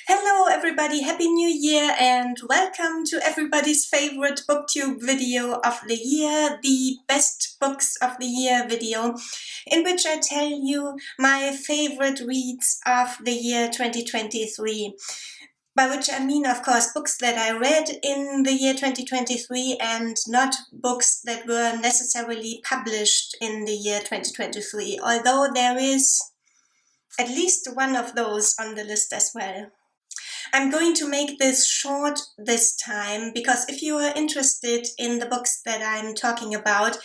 Hello everybody, Happy New Year and welcome to everybody's favorite booktube video of the year, the best books of the year video, in which I tell you my favorite reads of the year 2023. By which I mean, of course, books that I read in the year 2023 and not books that were necessarily published in the year 2023, although there is at least one of those on the list as well. I'm going to make this short this time because if you are interested in the books that I'm talking about,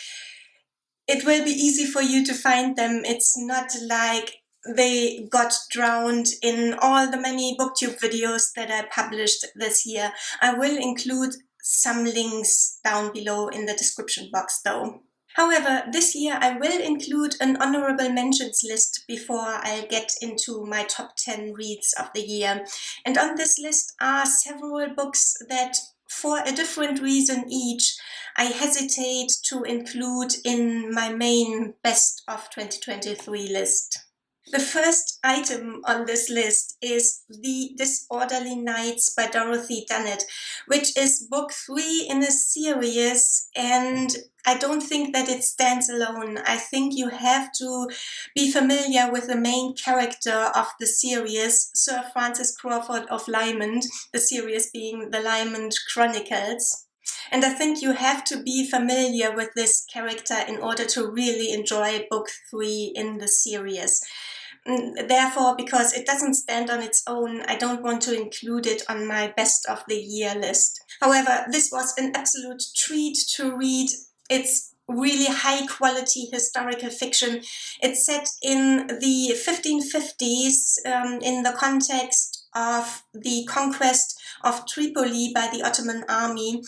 it will be easy for you to find them. It's not like they got drowned in all the many booktube videos that I published this year. I will include some links down below in the description box though. However, this year I will include an honorable mentions list before I get into my top 10 reads of the year. And on this list are several books that, for a different reason each, I hesitate to include in my main best of 2023 list. The first item on this list is The Disorderly Nights by Dorothy Dunnett, which is book 3 in a series, and I don't think that it stands alone. I think you have to be familiar with the main character of the series, Sir Francis Crawford of Lyons, the series being the Lyons Chronicles. And I think you have to be familiar with this character in order to really enjoy book 3 in the series. Therefore, because it doesn't stand on its own, I don't want to include it on my best of the year list. However, this was an absolute treat to read. It's really high quality historical fiction. It's set in the 1550s in the context of the conquest of Tripoli by the Ottoman army.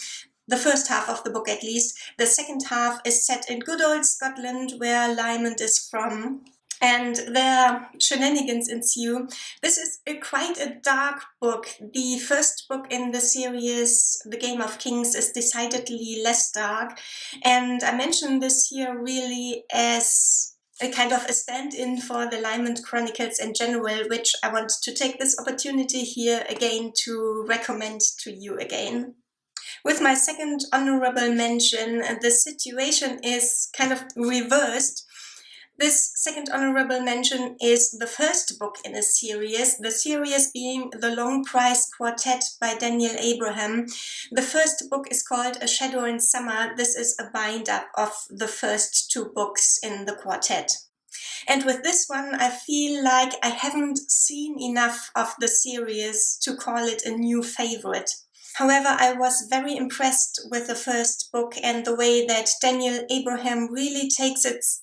The first half of the book at least. The second half is set in good old Scotland, where Lyons is from, and their shenanigans ensue. This is quite a dark book. The first book in the series, The Game of Kings, is decidedly less dark, and I mention this here really as a kind of a stand-in for the Lyons Chronicles in general, which I want to take this opportunity here again to recommend to you again. With my second honorable mention, the situation is kind of reversed. This second honorable mention is the first book in a series, the series being The Long Price Quartet by Daniel Abraham. The first book is called A Shadow in Summer. This is a bind-up of the first two books in the quartet. And with this one, I feel like I haven't seen enough of the series to call it a new favorite. However, I was very impressed with the first book and the way that Daniel Abraham really takes its...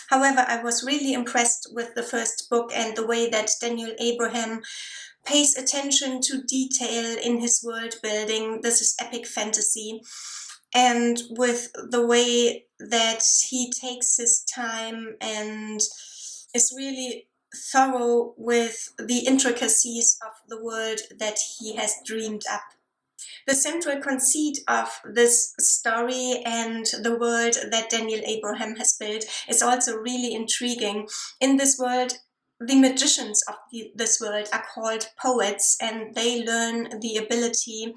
However, I was really impressed with the first book and the way that Daniel Abraham pays attention to detail in his world building. This is epic fantasy. And with the way that he takes his time and is really thorough with the intricacies of the world that he has dreamed up. The central conceit of this story and the world that Daniel Abraham has built is also really intriguing. In this world, the magicians of this world are called poets, and they learn the ability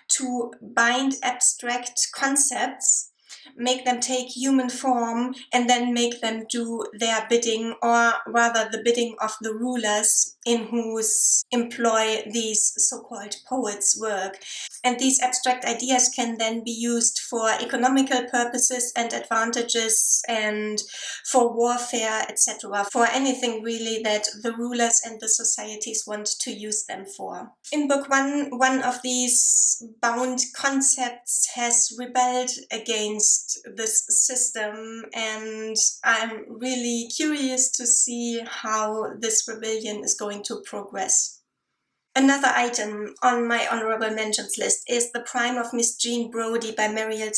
to bind abstract concepts, make them take human form, and then make them do their bidding, or rather the bidding of the rulers in whose employ these so-called poets work. And these abstract ideas can then be used for economical purposes and advantages and for warfare, etc. For anything really that the rulers and the societies want to use them for. In book one of these bound concepts has rebelled against this system, and I'm really curious to see how this rebellion is going to progress. Another item on my honorable mentions list is The Prime of Miss Jean Brodie by Muriel.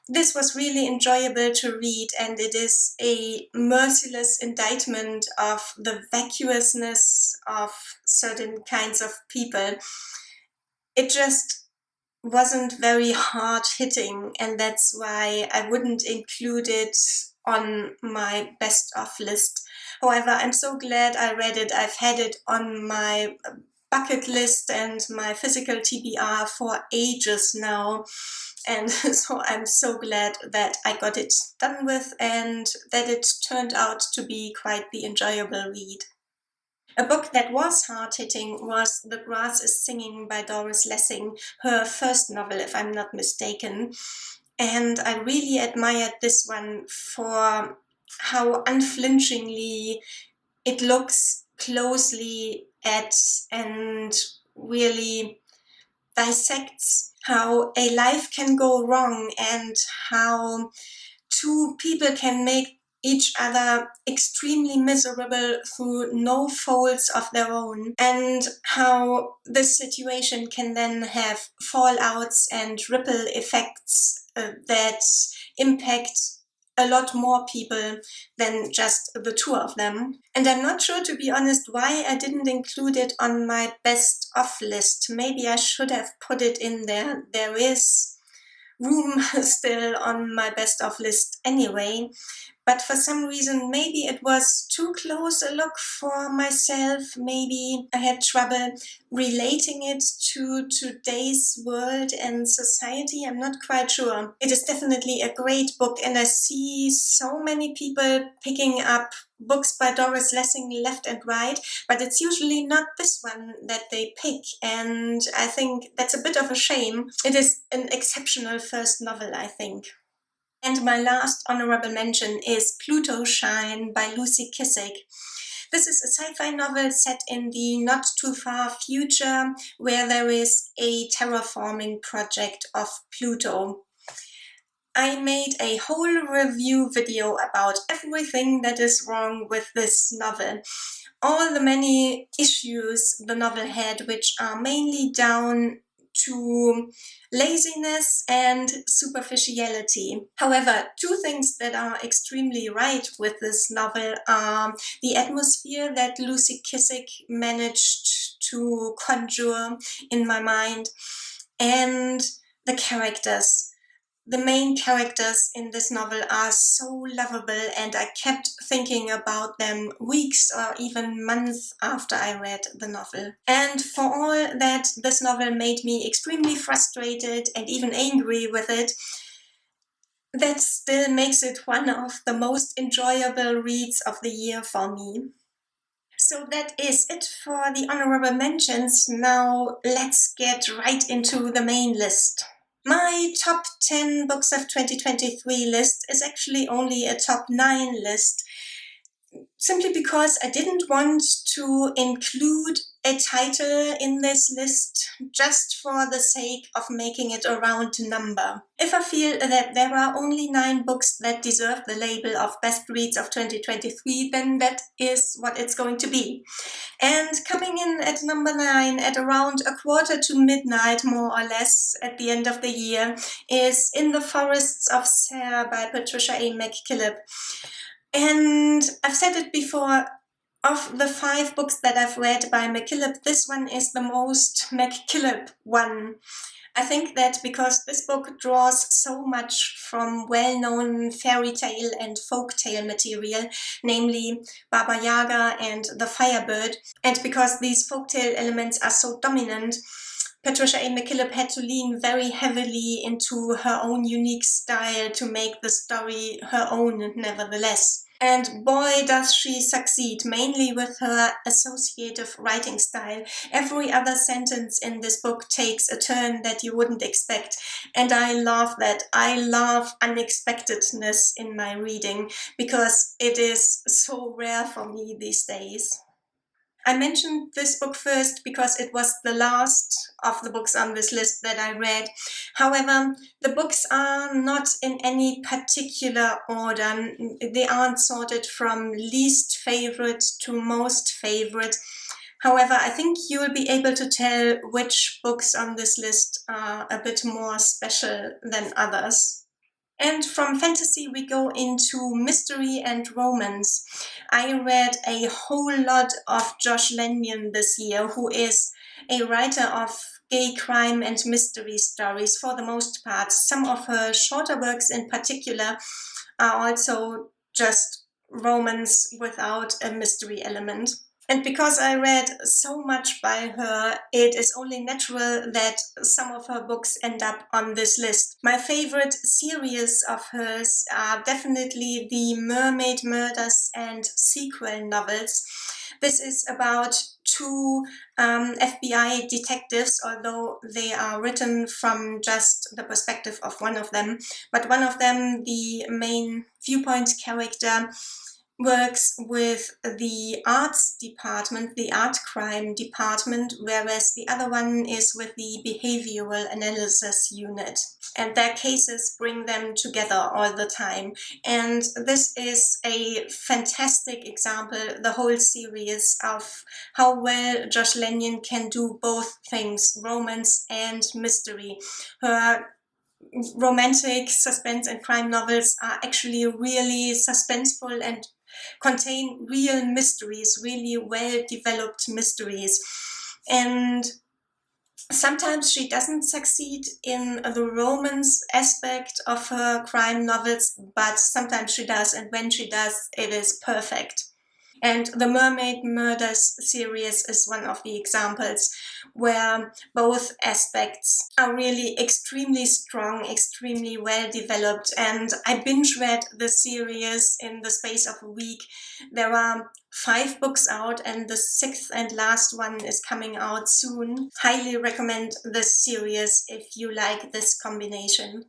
This was really enjoyable to read, and it is a merciless indictment of the vacuousness of certain kinds of people. It just wasn't very hard-hitting, and that's why I wouldn't include it on my best of list. However, I'm so glad I read it. I've had it on my bucket list and my physical TBR for ages now. And so I'm so glad that I got it done with and that it turned out to be quite the enjoyable read. A book that was hard-hitting was The Grass is Singing by Doris Lessing, her first novel, if I'm not mistaken. And I really admired this one for how unflinchingly it looks closely at and really dissects how a life can go wrong and how two people can make each other extremely miserable through no faults of their own, and how this situation can then have fallouts and ripple effects that impact a lot more people than just the two of them. And I'm not sure, to be honest, why I didn't include it on my best of list. Maybe I should have put it in there. There is room still on my best of list anyway, but for some reason maybe it was too close a look for myself. Maybe I had trouble relating it to today's world and society. I'm not quite sure. It is definitely a great book, and I see so many people picking up books by Doris Lessing left and right, but it's usually not this one that they pick, and I think that's a bit of a shame. It is an exceptional first novel, I think. And my last honorable mention is Plutoshine by Lucy Kissick. This is a sci-fi novel set in the not-too-far future where there is a terraforming project of Pluto. I made a whole review video about everything that is wrong with this novel. All the many issues the novel had, which are mainly down to laziness and superficiality. However, two things that are extremely right with this novel are the atmosphere that Lucy Kissick managed to conjure in my mind, and the characters. The main characters in this novel are so lovable, and I kept thinking about them weeks or even months after I read the novel. And for all that this novel made me extremely frustrated and even angry with it, that still makes it one of the most enjoyable reads of the year for me. So that is it for the honorable mentions. Now let's get right into the main list. My top 10 books of 2023 list is actually only a top 9 list, simply because I didn't want to include a title in this list just for the sake of making it a round number. If I feel that there are only 9 books that deserve the label of best reads of 2023, then that is what it's going to be. And coming in at number 9 at around 1:45 more or less at the end of the year is In the Forests of Serre by Patricia McKillip. And I've said it before, of the 5 books that I've read by McKillip, this one is the most McKillip one. I think that because this book draws so much from well-known fairy tale and folk tale material, namely Baba Yaga and the Firebird, and because these folk tale elements are so dominant, Patricia McKillip had to lean very heavily into her own unique style to make the story her own nevertheless. And boy, does she succeed, mainly with her associative writing style. Every other sentence in this book takes a turn that you wouldn't expect. And I love that. I love unexpectedness in my reading, because it is so rare for me these days. I mentioned this book first because it was the last of the books on this list that I read. However, the books are not in any particular order. They aren't sorted from least favorite to most favorite. However, I think you will be able to tell which books on this list are a bit more special than others. And from fantasy we go into mystery and romance. I read a whole lot of Josh Lanyon this year, who is a writer of gay crime and mystery stories for the most part. Some of her shorter works in particular are also just romance without a mystery element. And because I read so much by her, it is only natural that some of her books end up on this list. My favorite series of hers are definitely the Mermaid Murders and sequel novels. This is about two FBI detectives, although they are written from just the perspective of one of them. But one of them, the main viewpoint character, works with the arts department, the art crime department, whereas the other one is with the behavioral analysis unit. And their cases bring them together all the time. And this is a fantastic example, the whole series, of how well Josh Lanyon can do both things, romance and mystery. Her romantic suspense and crime novels are actually really suspenseful and contain real mysteries, really well-developed mysteries. And sometimes she doesn't succeed in the romance aspect of her crime novels, but sometimes she does, and when she does, it is perfect. And the Mermaid Murders series is one of the examples where both aspects are really extremely strong, extremely well developed. And I binge read the series in the space of a week. There are 5 books out, and the 6th and last one is coming out soon. Highly recommend this series if you like this combination.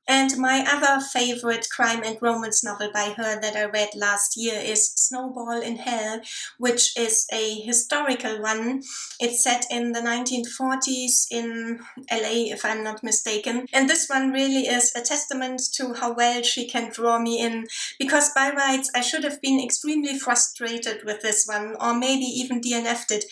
And my other favorite crime and romance novel by her that I read last year is Snowball in Hell, which is a historical one. It's set in the 1940s in LA, if I'm not mistaken. And this one really is a testament to how well she can draw me in, because by rights I should have been extremely frustrated with this one, or maybe even DNF'd it,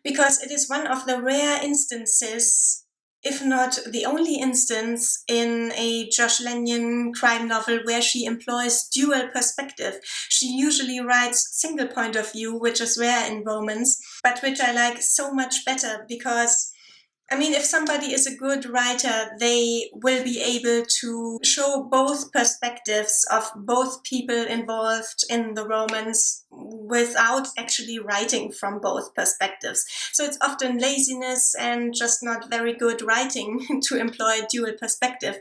because it is one of the rare instances, if not the only instance, in a Josh Lanyon crime novel where she employs dual perspective. She usually writes single point of view, which is rare in romance, but which I like so much better because, I mean, if somebody is a good writer, they will be able to show both perspectives of both people involved in the romance without actually writing from both perspectives. So it's often laziness and just not very good writing to employ dual perspective.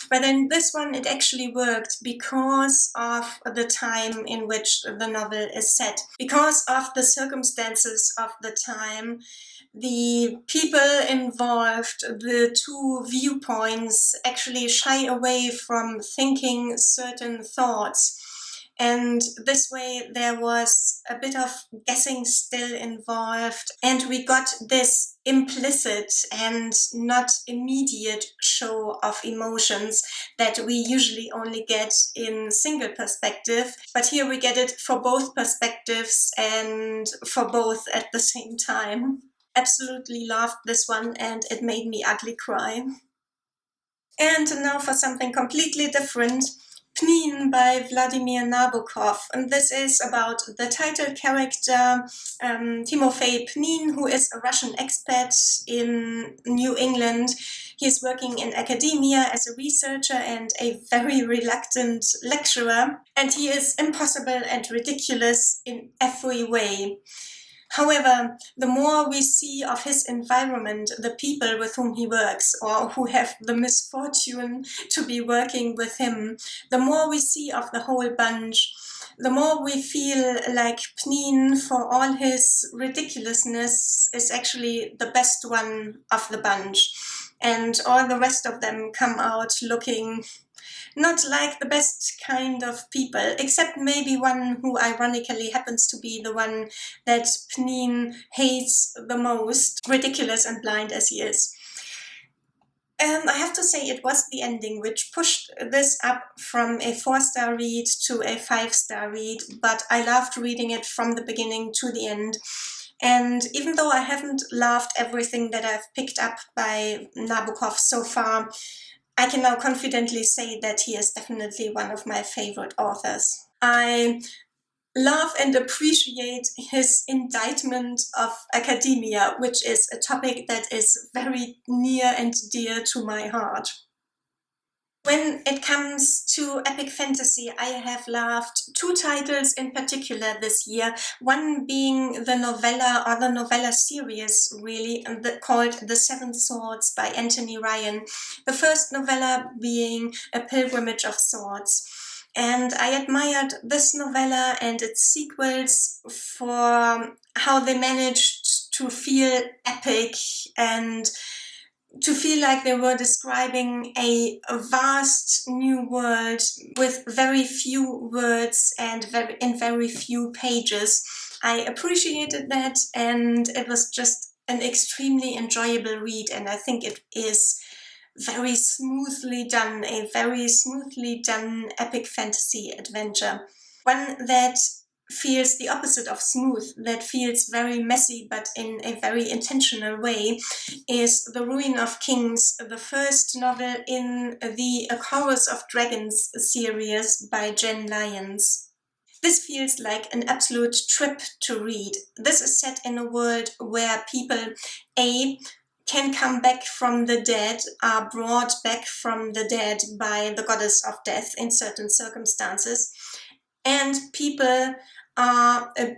But in this one, it actually worked because of the time in which the novel is set, because of the circumstances of the time. The people involved, the two viewpoints, actually shy away from thinking certain thoughts. And this way there was a bit of guessing still involved, and we got this implicit and not immediate show of emotions that we usually only get in single perspective. But here we get it for both perspectives and for both at the same time. Absolutely loved this one, and it made me ugly cry. And now for something completely different, Pnin by Vladimir Nabokov. And this is about the title character, Timofey Pnin, who is a Russian expat in New England. He is working in academia as a researcher and a very reluctant lecturer, and he is impossible and ridiculous in every way. However, the more we see of his environment, the people with whom he works or who have the misfortune to be working with him, the more we see of the whole bunch, the more we feel like Pnin, for all his ridiculousness, is actually the best one of the bunch. And all the rest of them come out looking not like the best kind of people, except maybe one who ironically happens to be the one that Pnin hates the most, ridiculous and blind as he is. I have to say it was the ending which pushed this up from a 4-star read to a 5-star read, but I loved reading it from the beginning to the end. And even though I haven't loved everything that I've picked up by Nabokov so far, I can now confidently say that he is definitely one of my favorite authors. I love and appreciate his indictment of academia, which is a topic that is very near and dear to my heart. When it comes to epic fantasy, I have loved two titles in particular this year. One being the novella, or the novella series really, called The Seven Swords by Anthony Ryan. The first novella being A Pilgrimage of Swords. And I admired this novella and its sequels for how they managed to feel epic and to feel like they were describing a vast new world with very few words and in very few pages. I appreciated that, and it was just an extremely enjoyable read, and I think it is very smoothly done, a very smoothly done epic fantasy adventure. One that feels the opposite of smooth, that feels very messy but in a very intentional way, is The Ruin of Kings, the first novel in the A Chorus of Dragons series by Jenn Lyons. This feels like an absolute trip to read. This is set in a world where people, A, can come back from the dead, are brought back from the dead by the goddess of death in certain circumstances, and people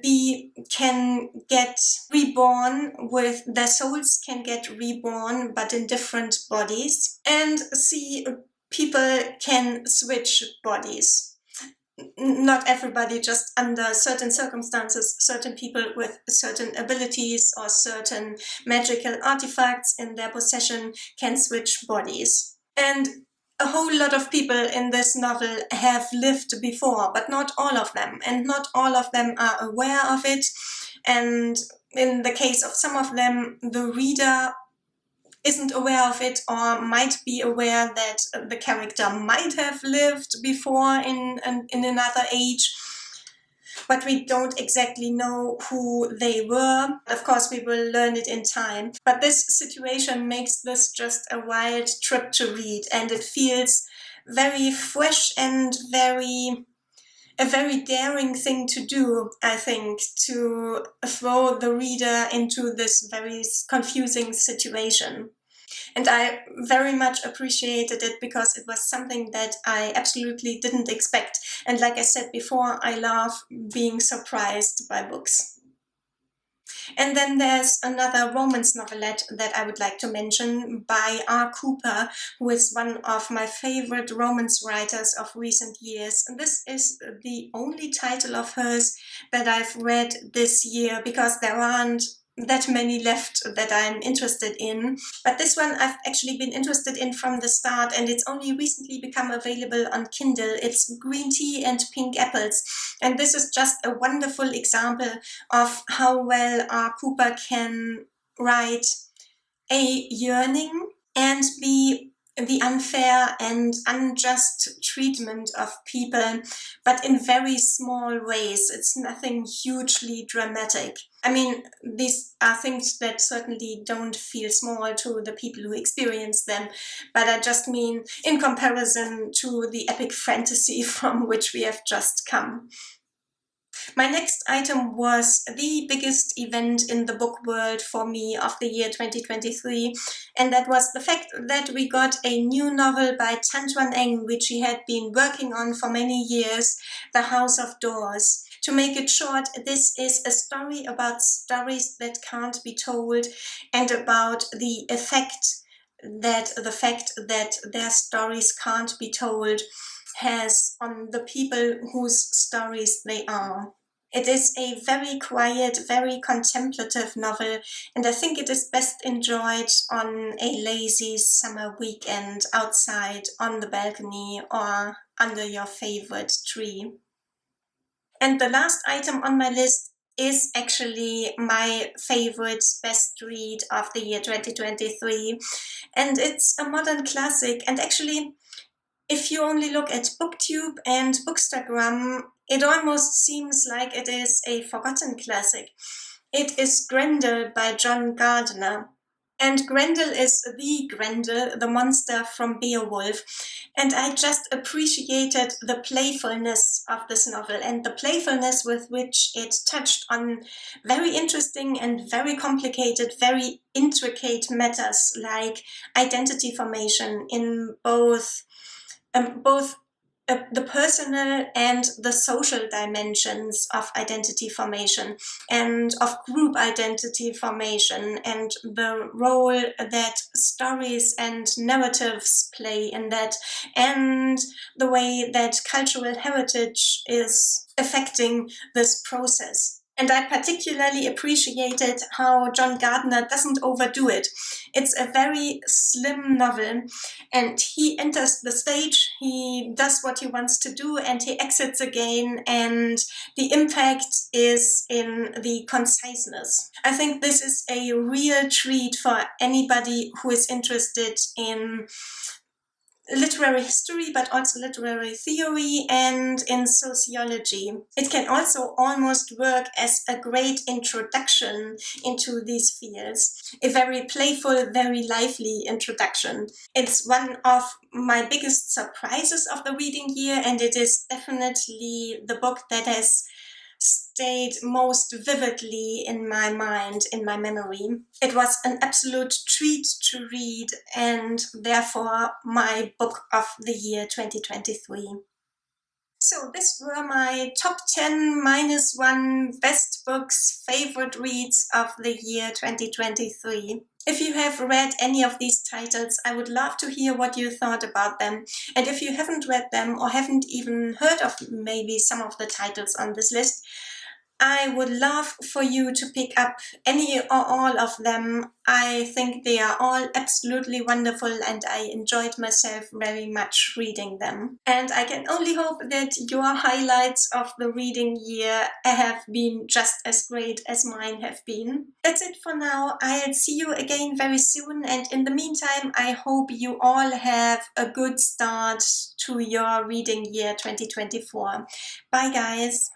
B, can get reborn with their souls, can get reborn but in different bodies, and C, people can switch bodies. Not everybody, just under certain circumstances, certain people with certain abilities or certain magical artifacts in their possession can switch bodies. And a whole lot of people in this novel have lived before, but not all of them, and not all of them are aware of it. And in the case of some of them, the reader isn't aware of it, or might be aware that the character might have lived before in another age, but we don't exactly know who they were. Of course, we will learn it in time. But this situation makes this just a wild trip to read, and it feels very fresh and a very daring thing to do, I think, to throw the reader into this very confusing situation. And I very much appreciated it because it was something that I absolutely didn't expect. And like I said before, I love being surprised by books. And then there's another romance novelette that I would like to mention by R. Cooper, who is one of my favorite romance writers of recent years. And this is the only title of hers that I've read this year, because there aren't that many left that I'm interested in. But this one I've actually been interested in from the start, and it's only recently become available on Kindle. It's Green Tea and Pink Apples. And this is just a wonderful example of how well R. Cooper can write A, yearning, and B, the unfair and unjust treatment of people, but in very small ways. It's nothing hugely dramatic. I mean, these are things that certainly don't feel small to the people who experience them, but I just mean in comparison to the epic fantasy from which we have just come. My next item was the biggest event in the book world for me of the year 2023, and that was the fact that we got a new novel by Twang, which he had been working on for many years, The House of Doors. To make it short, this is a story about stories that can't be told, and about the fact that their stories can't be told has on the people whose stories they are. It is a very quiet, very contemplative novel, and I think it is best enjoyed on a lazy summer weekend outside on the balcony or under your favorite tree. And the last item on my list is actually my favorite best read of the year 2023, and it's a modern classic. And actually, if you only look at booktube and bookstagram, it almost seems like it is a forgotten classic. It is Grendel by John Gardner. And Grendel is the Grendel, the monster from Beowulf. And I just appreciated the playfulness of this novel, and the playfulness with which it touched on very interesting and very complicated, very intricate matters like identity formation in both both the personal and the social dimensions of identity formation and of group identity formation, and the role that stories and narratives play in that, and the way that cultural heritage is affecting this process. And I particularly appreciated how John Gardner doesn't overdo it. It's a very slim novel, and he enters the stage, he does what he wants to do, and he exits again, and the impact is in the conciseness. I think this is a real treat for anybody who is interested in literary history, but also literary theory and in sociology. It can also almost work as a great introduction into these fields, a very playful, very lively introduction. It's one of my biggest surprises of the reading year, and it is definitely the book that has stayed most vividly in my mind, in my memory. It was an absolute treat to read, and therefore my book of the year 2023. So this were my top 10 minus 1 best books, favorite reads of the year 2023. If you have read any of these titles, I would love to hear what you thought about them. And if you haven't read them or haven't even heard of maybe some of the titles on this list, I would love for you to pick up any or all of them. I think they are all absolutely wonderful, and I enjoyed myself very much reading them. And I can only hope that your highlights of the reading year have been just as great as mine have been. That's it for now. I'll see you again very soon, and in the meantime, I hope you all have a good start to your reading year 2024. Bye guys!